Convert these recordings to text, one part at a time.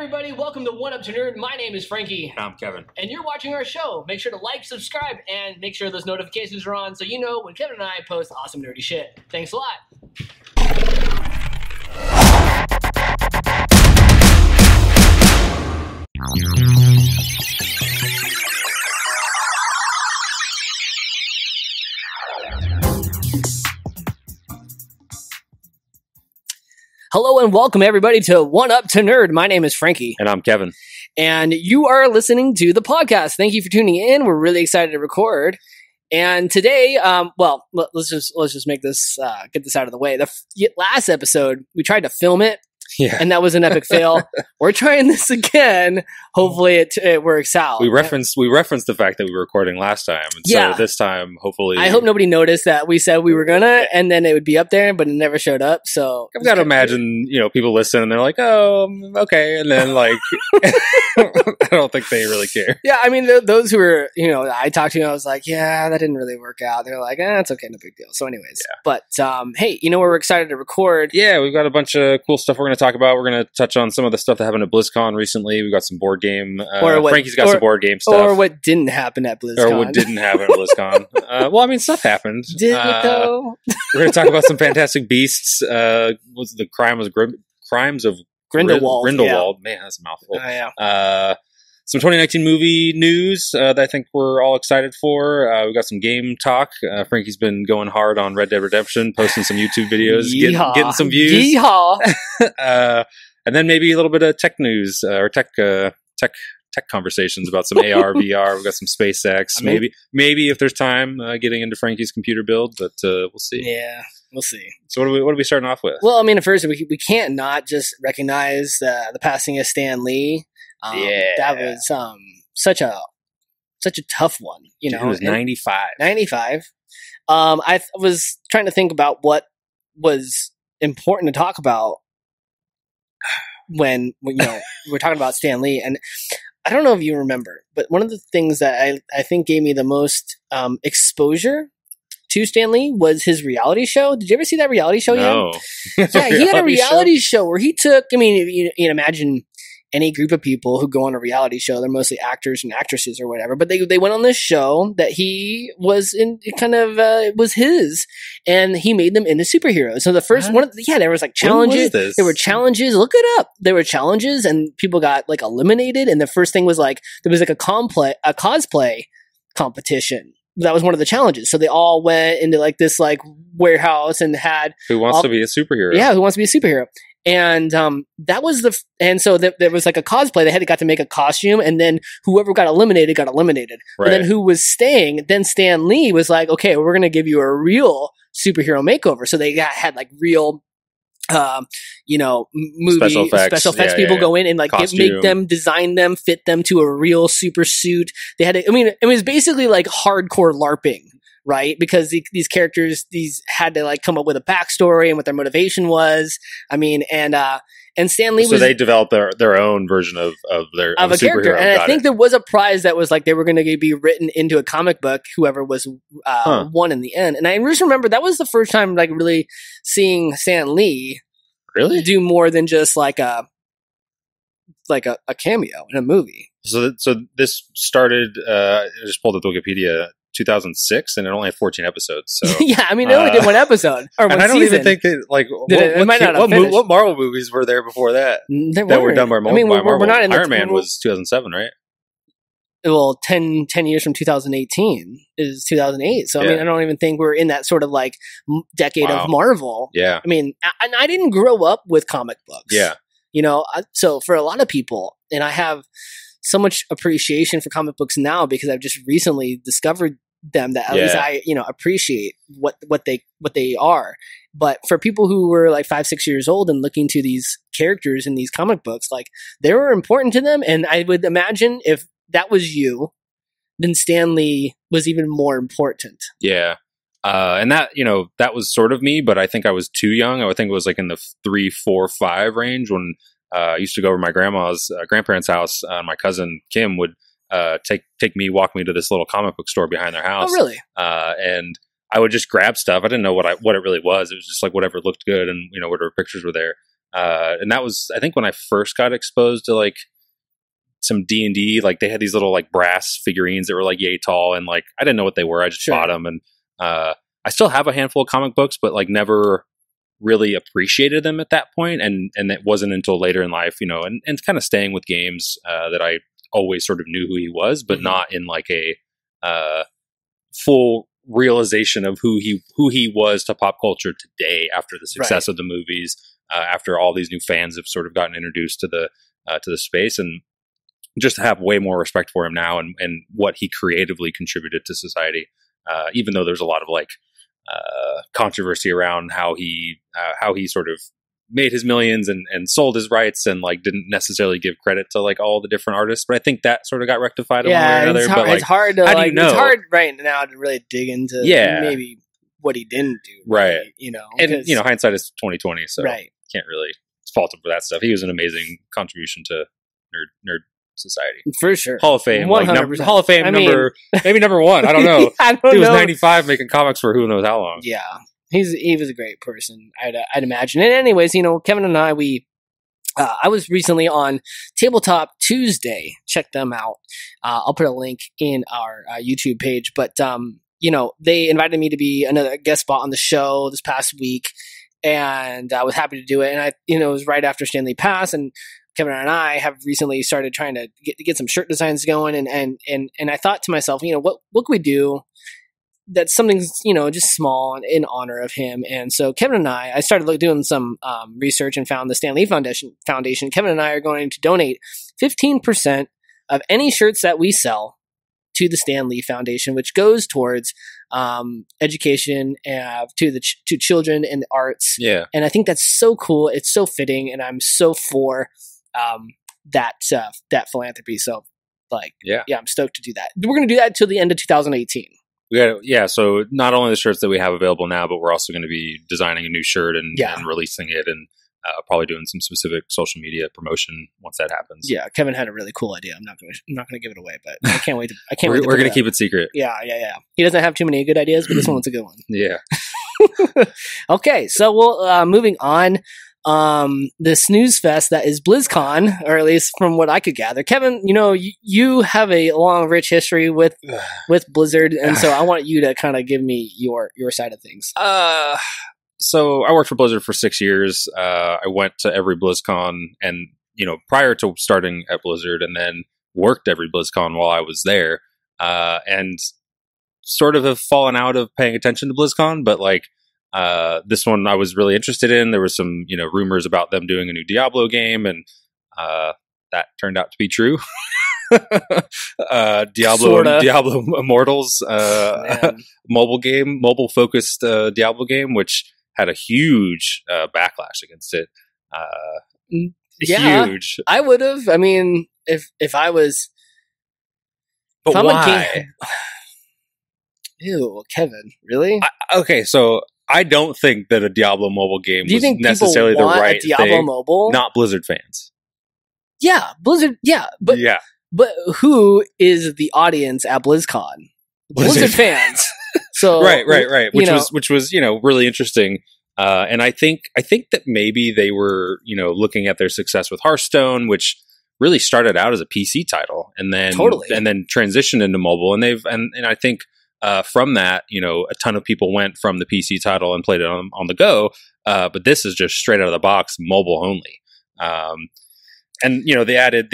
everybody, welcome to One Up to Nerd. My name is Frankie. And I'm Kevin. And you're watching our show. Make sure to like, subscribe, and make sure those notifications are on so you know when Kevin and I post awesome nerdy shit. Thanks a lot. Hello and welcome everybody to One Up to Nerd. My name is Frankie. And I'm Kevin. And you are listening to the podcast. Thank you for tuning in. We're really excited to record. And today, let's just make this get this out of the way. The last episode, we tried to film it. Yeah. And that was an epic fail. We're trying this again. Hopefully it works out. We referenced the fact that we were recording last time. And so this time, hopefully... I hope nobody noticed that we said we were gonna, and then it would be up there, but it never showed up. So I've got to imagine, people listen and they're like, oh, okay. And then I don't think they really care. Yeah, I mean, those who were, I talked to, I was like, yeah, that didn't really work out. They're like, it's okay, no big deal. So anyways, But hey, we're excited to record. Yeah, we've got a bunch of cool stuff we're going to talk about. We're going to touch on some of the stuff that happened at Blizzcon recently. We've got some board game. Frankie's got some board game stuff. Or what didn't happen at BlizzCon. Or what didn't happen at BlizzCon. Stuff happened. Did it though? We're going to talk about some Fantastic Beasts. What's the Crimes of Grindelwald. Grindelwald. Yeah. Man, that's a mouthful. Oh, yeah. Some 2019 movie news that I think we're all excited for. We've got some game talk. Frankie's been going hard on Red Dead Redemption, posting some YouTube videos, getting some views. Yeehaw! And then maybe a little bit of tech news or tech conversations about some AR, VR. We've got some SpaceX. Maybe if there's time, getting into Frankie's computer build, but we'll see. Yeah, we'll see. So what are we starting off with? Well, I mean, at first we can't not just recognize the passing of Stan Lee. That was such a tough one. It was 95. 95. I was trying to think about what was important to talk about when we're talking about Stan Lee, and I don't know if you remember, but one of the things that I think gave me the most exposure to Stan Lee was his reality show. Did you ever see that reality show? No. Yeah, he had a reality show where he took. I mean, you imagine any group of people who go on a reality show, they're mostly actors and actresses or whatever, but they went on this show that he was in, it was his, and he made them into superheroes. So the first one, there was challenges. There were challenges. Look it up. There were challenges, and people got eliminated. And the first thing was there was a cosplay competition. That was one of the challenges. So they all went into this warehouse and had Who Wants to Be a Superhero? Yeah, Who Wants to Be a Superhero? And that was so there was a cosplay. They got to make a costume, and then whoever got eliminated got eliminated. Right. But then who was staying? Then Stan Lee was like, "Okay, we're going to give you a real superhero makeover." So they had real, movie special effects people go in and make them, design them, fit them to a real super suit. They had, it was basically hardcore LARPing. Right, because these characters, had to come up with a backstory and what their motivation was. I mean, and Stan Lee so they developed their own version of a character, and I think there was a prize that was they were going to be written into a comic book. Whoever was won in the end, and I just remember that was the first time really seeing Stan Lee do more than just a cameo in a movie. So this started. I just pulled up Wikipedia. 2006, and it only had 14 episodes. So yeah, I mean, they only did one episode or one and I don't season. even think that what Marvel movies were there before that that were done by Marvel? We're not in Iron Man was 2007, right? Well, 10 years from 2018 is 2008. So I mean, I don't even think we're in that sort of decade of Marvel. Yeah, I mean, I didn't grow up with comic books. Yeah, so for a lot of people, and I have so much appreciation for comic books now because I've just recently discovered them that at least I appreciate what they are. But for people who were 5-6 years old and looking to these characters in these comic books, they were important to them. And I would imagine if that was you, then Stan Lee was even more important. Yeah. And that that was sort of me, but I think I was too young. I would think it was in the 3, 4, 5 range when I used to go over to my grandparents' house. My cousin Kim would walk me to this little comic book store behind their house. Oh, really? And I would just grab stuff. I didn't know what it really was. It was just whatever looked good and whatever pictures were there. And that was, I think, when I first got exposed to like some D&D. Like they had these little like brass figurines that were like yay tall, and like I didn't know what they were. I just bought them, and I still have a handful of comic books, but like never really appreciated them at that point. And it wasn't until later in life, you know, and kind of staying with games that I always sort of knew who he was, but not in like a full realization of who he was to pop culture today after the success of the movies, after all these new fans have sort of gotten introduced to the space, and just to have way more respect for him now and what he creatively contributed to society. Even though there's a lot of like controversy around how he sort of made his millions and sold his rights and like didn't necessarily give credit to like all the different artists, but I think that sort of got rectified in one way or another. It's hard, but like, it's hard to like, it's hard right now to really dig into maybe what he didn't do, right? You know, and you know, hindsight is 2020, so can't really fault him for that stuff. He was an amazing contribution to nerd society, for sure. Hall of Fame, like Hall of Fame maybe number one. I don't know. I don't he was know. 95 making comics for who knows how long. Yeah. He was a great person, I'd imagine. And anyways, you know, Kevin and I, I was recently on Tabletop Tuesday. Check them out. I'll put a link in our YouTube page. But, you know, they invited me to be another guest spot on the show this past week, and I was happy to do it. And it was right after Stanley passed, and Kevin and I have recently started trying to get some shirt designs going. And I thought to myself, you know, what can we do that's something, you know, just small in honor of him. And so Kevin and I started doing some research and found the Stan Lee Foundation. Kevin and I are going to donate 15% of any shirts that we sell to the Stan Lee Foundation, which goes towards education to children in the arts. Yeah. And I think that's so cool. It's so fitting, and I'm so for that philanthropy. So like, I'm stoked to do that. We're going to do that until the end of 2018. So not only the shirts that we have available now, but we're also going to be designing a new shirt and releasing it, and probably doing some specific social media promotion once that happens. Yeah, Kevin had a really cool idea. I'm not going to give it away, but I can't wait. We're going to keep it secret. Yeah. He doesn't have too many good ideas, but this one's a good one. Yeah. Okay, so we'll moving on. The snooze fest that is BlizzCon, or at least from what I could gather. Kevin, you know, you have a long, rich history with Blizzard, and so I want you to kind of give me your side of things. So I worked for Blizzard for 6 years. I went to every BlizzCon, and you know, prior to starting at Blizzard, and then worked every BlizzCon while I was there, and sort of have fallen out of paying attention to BlizzCon, but like. This one I was really interested in. There was some, you know, rumors about them doing a new Diablo game, and that turned out to be true. Diablo Immortals, mobile focused Diablo game, which had a huge backlash against it. Huge. I would have. I mean, if I was, but why? Ew, Kevin, really? Okay, so. I don't think that a Diablo mobile game was necessarily the right Diablo thing. Mobile? Not Blizzard fans. Yeah, Blizzard. Yeah, but who is the audience at BlizzCon? Blizzard fans. So right. Which was you know, really interesting. And I think that maybe they were, you know, looking at their success with Hearthstone, which really started out as a PC title, and then transitioned into mobile, and I think. From that, you know, a ton of people went from the PC title and played it on the go, but this is just straight out of the box, mobile only. And you know, the added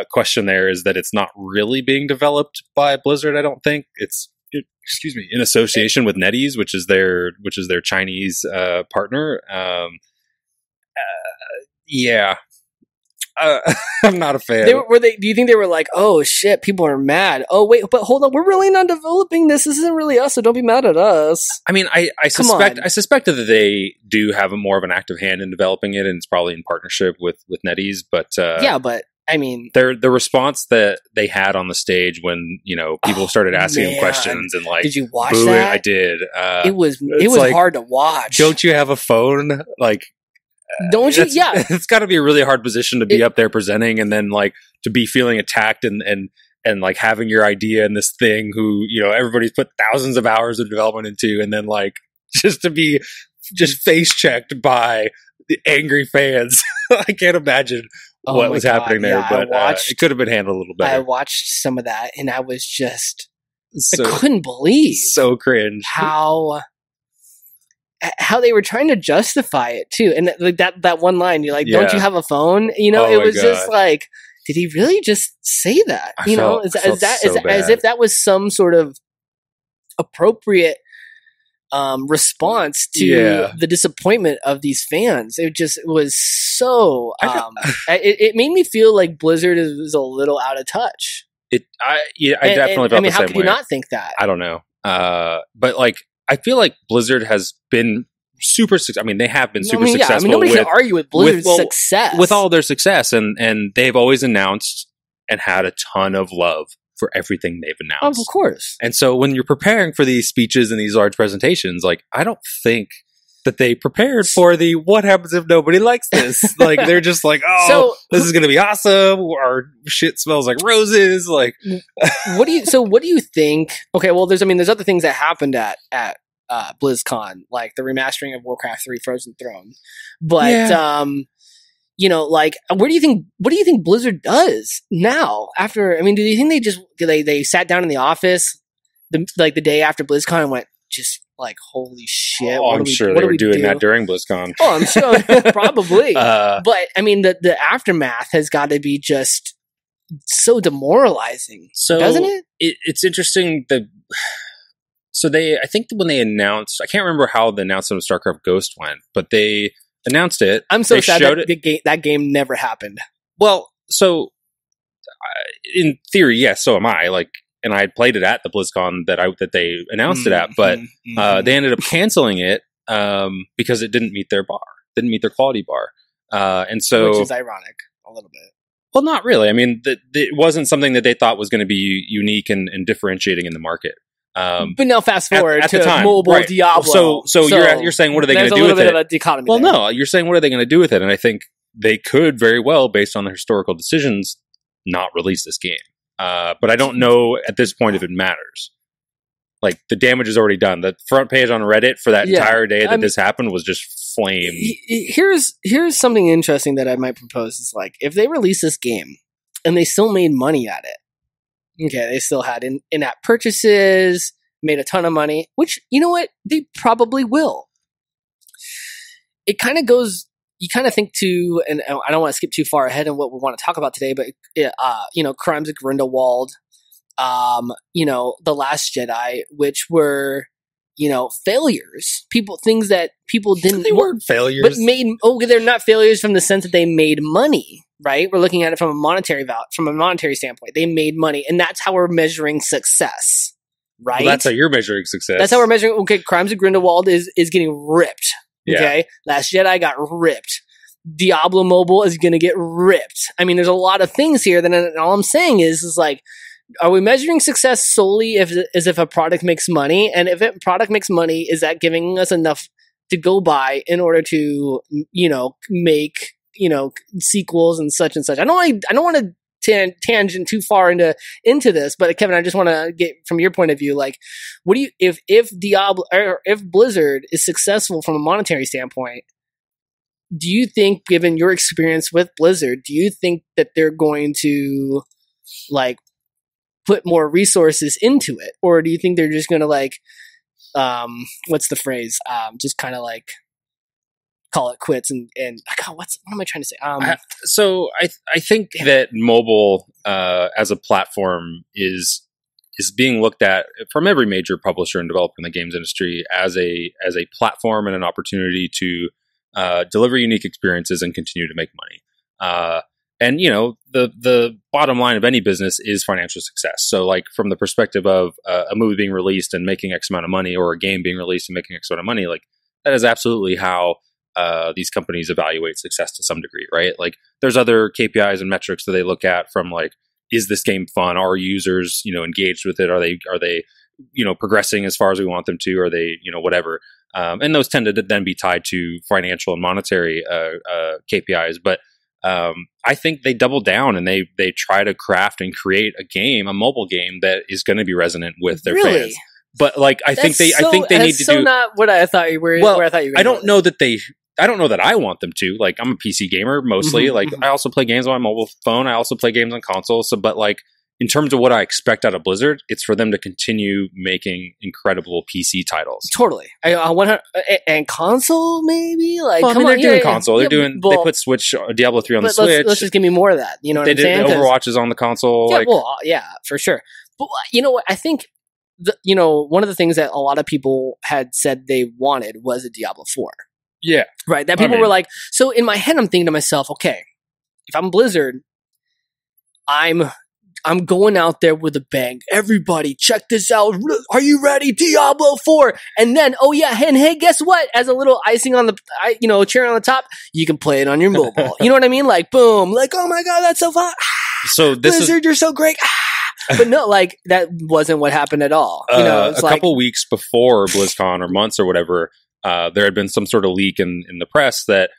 question there is that it's not really being developed by Blizzard. I don't think in association with NetEase, which is their Chinese partner. I'm not a fan. Do you think they were like, oh shit, people are mad? Oh wait, but hold on, we're really not developing this. This isn't really us, so don't be mad at us. I mean, I suspect that they do have more of an active hand in developing it, and it's probably in partnership with NetEase. But but I mean, the response that they had on the stage when, you know, people started asking them questions and like, did you watch that? I did. It was like, hard to watch. Don't you have a phone? Like. Don't you? Yeah, it's got to be a really hard position to be up there presenting, and then like to be feeling attacked and like having your idea in this thing who, you know, everybody's put thousands of hours of development into, and then like just to be face checked by the angry fans. I can't imagine what was happening there, but it could have been handled a little better. I watched some of that, and I was just, I couldn't believe so cringe how they were trying to justify it too. And like that one line, you're like, "Don't you have a phone?" You know, it was just like, did he really just say that? You know, as if that was some sort of appropriate response to the disappointment of these fans. It was so it made me feel like Blizzard is a little out of touch. I definitely felt the same way. How could you not think that? I don't know. But like, I feel like Blizzard has been super successful. I mean, they have been super successful. I mean, nobody can argue with Blizzard's success. With all their success, and they've always announced and had a ton of love for everything they've announced. Of course. And so when you're preparing for these speeches and these large presentations, like, I don't think that they prepared for the what happens if nobody likes this. Like, they're just like, this is going to be awesome. Our shit smells like roses. Like, what do you think? Okay, well, there's other things that happened at BlizzCon, like the remastering of Warcraft 3 Frozen Throne. But you know, like, what do you think Blizzard does now? After, I mean, do you think they sat down in the office the day after BlizzCon and went, just like, holy shit? I'm sure they were doing that during BlizzCon. Oh, I'm sure, probably. But I mean, the aftermath has got to be just so demoralizing, doesn't it? It's interesting. I think when they announced, I can't remember how the announcement of StarCraft Ghost went, but they announced it. I'm so sad that game never happened. Well, so in theory, yes, so am I. Like, and I had played it at the BlizzCon that they announced it at, but they ended up canceling it because it didn't meet their quality bar, and so, which is ironic a little bit. Well, not really. I mean, it wasn't something that they thought was going to be unique and differentiating in the market. But now fast forward to the time, mobile right. Diablo. So you're saying, what are they going to do with it? There's a little bit of a dichotomy. Well, no, you're saying, what are they going to do with it? And I think they could very well, based on their historical decisions, not release this game. But I don't know at this point if it matters. Like, the damage is already done. The front page on Reddit for that entire day that this happened was just flame. Here's something interesting that I might propose. Is like, if they release this game and they still made money at it. Okay, they still had in-app purchases, made a ton of money, which, you know what? They probably will. It kind of goes, you kind of think to, and I don't want to skip too far ahead in what we want to talk about today, but, you know, Crimes of Grindelwald, you know, The Last Jedi, which were, you know, failures. Things that people didn't. They weren't failures. But they're not failures from the sense that they made money. Right, we're looking at it from a monetary standpoint. They made money, and that's how we're measuring success. Right, well, that's how you're measuring success. That's how we're measuring. Okay, Crimes of Grindelwald is getting ripped. Okay, Last Jedi got ripped. Diablo Mobile is going to get ripped. I mean, there's a lot of things here. Then all I'm saying is like, are we measuring success solely as if a product makes money? And if a product makes money, is that giving us enough to go by in order to, you know, make, you know, sequels and such and such? I don't want to tangent too far into this, but Kevin, I just want to get from your point of view, like, what do you, if Diablo or if Blizzard is successful from a monetary standpoint, do you think, given your experience with Blizzard, do you think that they're going to like put more resources into it, or do you think they're just going to like, what's the phrase? Just kind of like call it quits and God, what am I trying to say? So I think that mobile as a platform is being looked at from every major publisher and developer in the games industry as a platform and an opportunity to deliver unique experiences and continue to make money. And you know, the bottom line of any business is financial success. So like, from the perspective of a movie being released and making X amount of money, or a game being released and making X amount of money, like, that is absolutely how these companies evaluate success to some degree, right? Like, there's other KPIs and metrics that they look at, from like, is this game fun? Are users, you know, engaged with it? Are they, you know, progressing as far as we want them to? Are they, you know, whatever? And those tend to then be tied to financial and monetary KPIs. But I think they double down and they try to craft and create a mobile game that is going to be resonant with their fans. But like, I think they need to do. Not what I thought you were. Well, where I thought you were. I don't know that they I don't know that I want them to. Like, I'm a PC gamer mostly. Mm-hmm, like, I also play games on my mobile phone. I also play games on console. So, but like, in terms of what I expect out of Blizzard, it's for them to continue making incredible PC titles. Totally. I want and console maybe. Like, well, come they're on, doing console. They're doing. Well, they put Switch Diablo 3 on the Switch. Let's just give me more of that. You know what they I'm saying? did Overwatch is on the console. Yeah, like, well, yeah, for sure. But you know what? I think one of the things that a lot of people had said they wanted was a Diablo 4. Yeah. Right. That people were like. So in my head, I'm thinking to myself, okay, if I'm Blizzard, I'm going out there with a bang. Everybody, check this out. Are you ready? Diablo 4. And then, oh yeah, and hey, guess what? As a little icing on the, cherry on the top, you can play it on your mobile. You know what I mean? Like, boom. Like, oh my God, that's so fun. So Blizzard, you're so great. But no, like, that wasn't what happened at all. A couple weeks before BlizzCon or months or whatever, there had been some sort of leak in the press that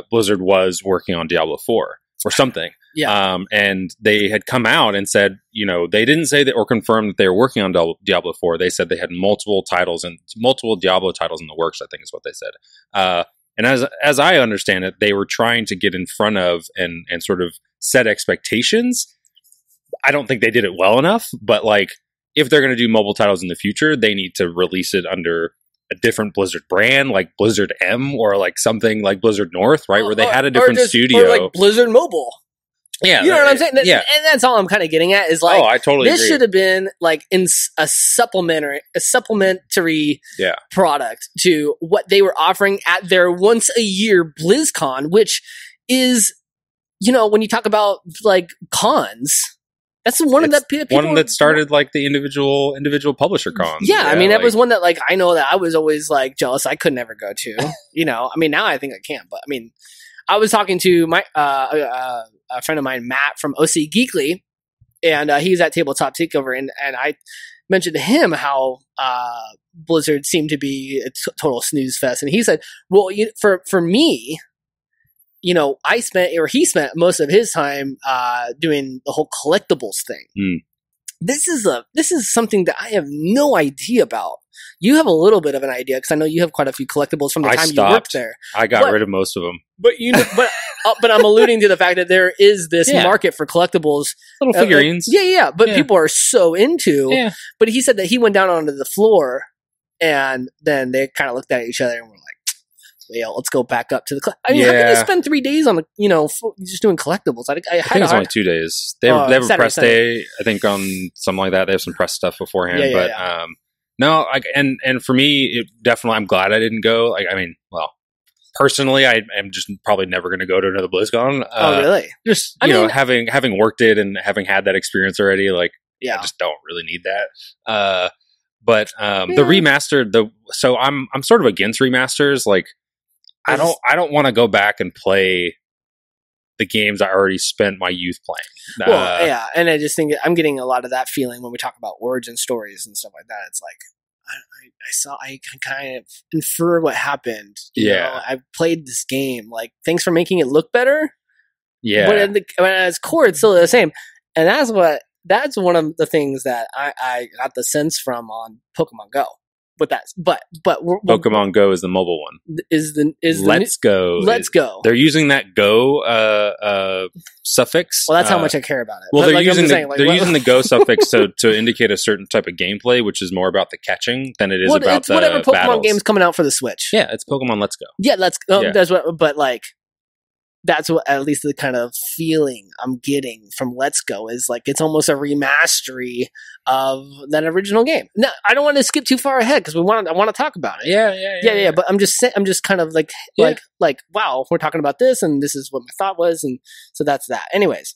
Blizzard was working on Diablo 4 or something. Yeah. And they had come out and said, they didn't say that or confirm that they were working on Diablo 4. They said they had multiple Diablo titles in the works, I think is what they said. And as I understand it, they were trying to get in front of and sort of set expectations. I don't think they did it well enough, but like, if they're going to do mobile titles in the future, they need to release it under a different Blizzard brand, like Blizzard M or like something like Blizzard North, right? Where they had a different studio. Or like Blizzard Mobile. Yeah. You know what I'm saying? Yeah. And that's all I'm kind of getting at is like, I totally this agree. should have been like in a supplementary product to what they were offering at their once a year BlizzCon, which is, when you talk about like cons, that's one of that people. One that started like the individual publisher cons. Yeah, I mean, that was one that like I know that I was always like jealous. I could never go to. I mean, now I think I can, but I mean, I was talking to my a friend of mine, Matt from OC Geekly, and he's at Tabletop Takeover, and I mentioned to him how Blizzard seemed to be a total snooze fest, and he said, "Well, for me." He spent most of his time doing the whole collectibles thing. Mm. This is something that I have no idea about. You have a little bit of an idea because I know you have quite a few collectibles from the time you worked there. I got rid of most of them. But but I'm alluding to the fact that there is this market for collectibles, little figurines. But people are so into. Yeah. But he said that he went down onto the floor, and then they kind of looked at each other and were like, "Yeah, let's go back up to the." How can you spend 3 days on just doing collectibles? I think it's only 2 days. They have a press day, I think, on something like that. They have some press stuff beforehand, no, and for me, I'm glad I didn't go. Like, I mean, well, personally, I am just probably never going to go to another BlizzCon. Oh, really? Just having worked it and having had that experience already, like, I just don't really need that. But the remastered, so I'm sort of against remasters, like. I don't want to go back and play the games I already spent my youth playing. And I just think I'm getting a lot of that feeling when we talk about origin stories and stuff like that. It's like I can kind of infer what happened. I played this game. Like, thanks for making it look better. Yeah, but at its core, it's still the same. And that's one of the things that I got the sense from on Pokemon Go. With that, but Pokemon Go is the mobile one. Let's Go. Let's Go. They're using that Go suffix. Well, that's how much I care about it. Well, they're using the Go suffix to indicate a certain type of gameplay, which is more about the catching than it is about the whatever Pokemon battles. game's coming out for the Switch. Yeah, it's Pokemon Let's Go. Yeah, Let's Go. Yeah. That's what. But like. That's what, at least the kind of feeling I'm getting from Let's Go is like it's almost a remastery of that original game. No, I don't want to skip too far ahead because I want to talk about it. Yeah. But I'm just kind of like wow, we're talking about this, and this is what my thought was, and so that's that. Anyways,